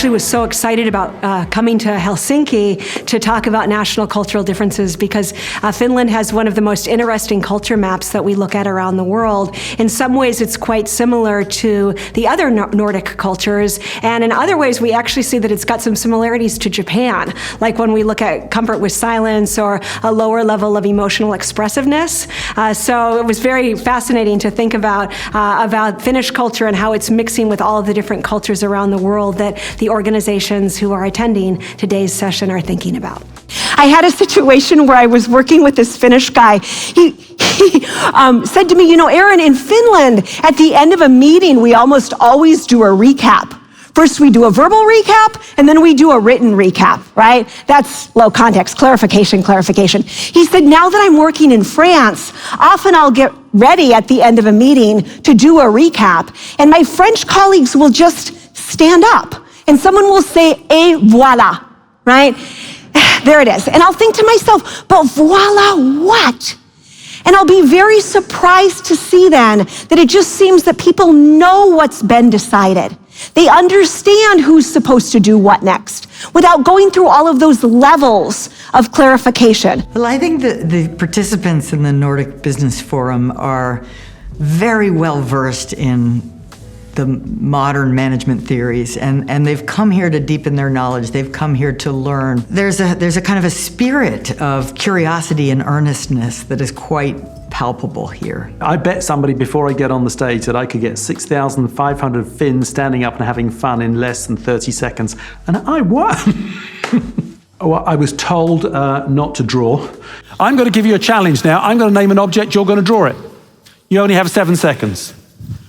actually was so excited about coming to Helsinki to talk about national cultural differences because Finland has one of the most interesting culture maps that we look at around the world. In some ways, it's quite similar to the other Nordic cultures, and in other ways, we actually see that it's got some similarities to Japan, like when we look at comfort with silence or a lower level of emotional expressiveness. So it was very fascinating to think about Finnish culture and how it's mixing with all of the different cultures around the world that the organizations who are attending today's session are thinking about. I had a situation where I was working with this Finnish guy. He said to me, you know, Erin, in Finland, at the end of a meeting, we almost always do a recap. First, we do a verbal recap, and then we do a written recap, right? That's low context, clarification. He said, now that I'm working in France, often I'll get ready at the end of a meeting to do a recap, and my French colleagues will just stand up, and someone will say, et voilà, right? There it is. And I'll think to myself, but voila what? And I'll be very surprised to see then that it just seems that people know what's been decided. They understand who's supposed to do what next without going through all of those levels of clarification. Well, I think that the participants in the Nordic Business Forum are very well versed in the modern management theories, and they've come here to deepen their knowledge. They've come here to learn. There's a kind of a spirit of curiosity and earnestness that is quite palpable here. I bet somebody before I get on the stage that I could get 6,500 Finns standing up and having fun in less than 30 seconds, and I won. Well, I was told not to draw. I'm going to give you a challenge now. I'm going to name an object, you're going to draw it. You only have 7 seconds.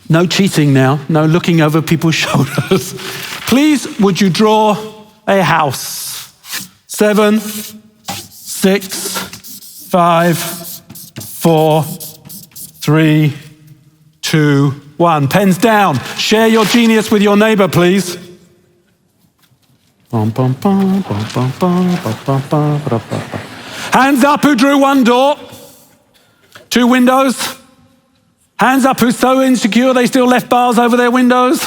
No cheating now, no looking over people's shoulders. Please, would you draw a house? 7, 6, 5, 4, 3, 2, 1. Pens down. Share your genius with your neighbor, please. Hands up who drew 1 door, 2 windows. Hands up who's so insecure they still left bars over their windows.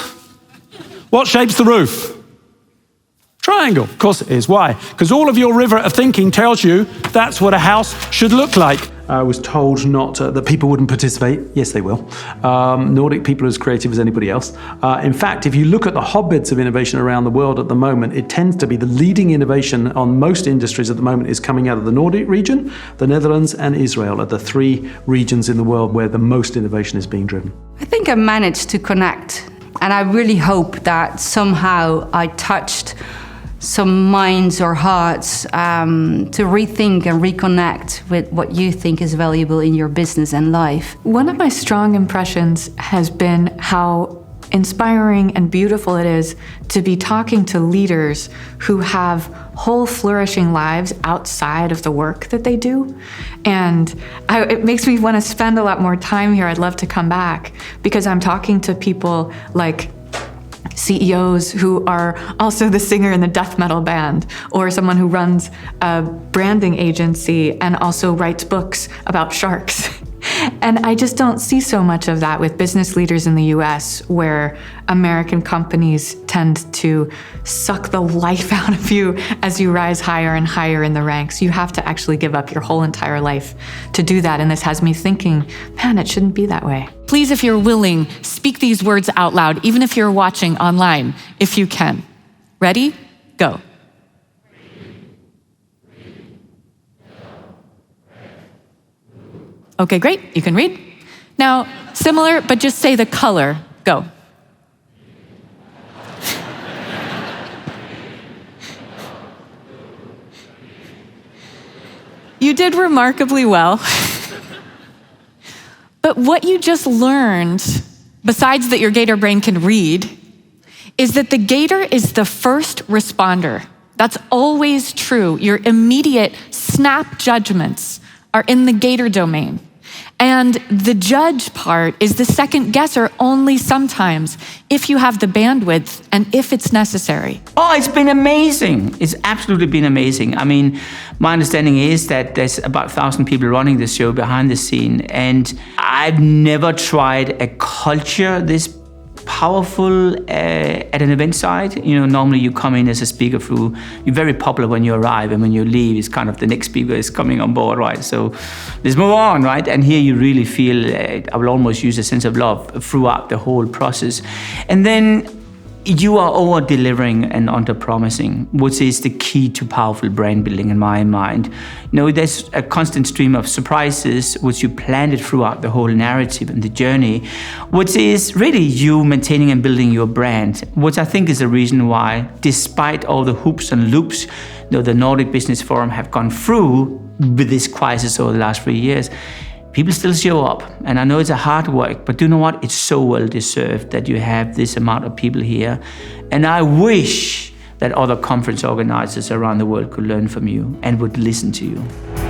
What shape's the roof? Triangle. Of course it is. Why? Because all of your river of thinking tells you that's what a house should look like. I was told not that people wouldn't participate. Yes, they will. Nordic people are as creative as anybody else. In fact, if you look at the hotbeds of innovation around the world at the moment, it tends to be the leading innovation on most industries at the moment is coming out of the Nordic region, the Netherlands, and Israel are the 3 regions in the world where the most innovation is being driven. I think I managed to connect, and I really hope that somehow I touched some minds or hearts to rethink and reconnect with what you think is valuable in your business and life. One of my strong impressions has been how inspiring and beautiful it is to be talking to leaders who have whole flourishing lives outside of the work that they do. And it makes me want to spend a lot more time here. I'd love to come back because I'm talking to people like CEOs who are also the singer in the death metal band, or someone who runs a branding agency and also writes books about sharks. And I just don't see so much of that with business leaders in the US, where American companies tend to suck the life out of you as you rise higher and higher in the ranks. You have to actually give up your whole entire life to do that. And this has me thinking, man, it shouldn't be that way. Please, if you're willing, speak these words out loud, even if you're watching online, if you can. Ready? Go. Okay, great, you can read. Now, similar, but just say the color. Go. You did remarkably well. But what you just learned, besides that your gator brain can read, is that the gator is the first responder. That's always true. Your immediate snap judgments are in the gator domain. And the judge part is the second guesser only sometimes, if you have the bandwidth and if it's necessary. Oh, it's been amazing. It's absolutely been amazing. I mean, my understanding is that there's about 1,000 people running the show behind the scene, and I've never tried a culture this powerful at an event site. Normally you come in as a speaker you're very popular when you arrive, and when you leave, it's kind of the next speaker is coming on board, right? So let's move on, right? And here you really feel, I will almost use a sense of love throughout the whole process. And then you are over-delivering and under-promising, which is the key to powerful brand building in my mind. There's a constant stream of surprises, which you planted throughout the whole narrative and the journey, which is really you maintaining and building your brand, which I think is the reason why, despite all the hoops and loops the Nordic Business Forum have gone through with this crisis over the last 3 years, people still show up. And I know it's a hard work, but do you know what? It's so well deserved that you have this amount of people here. And I wish that other conference organizers around the world could learn from you and would listen to you.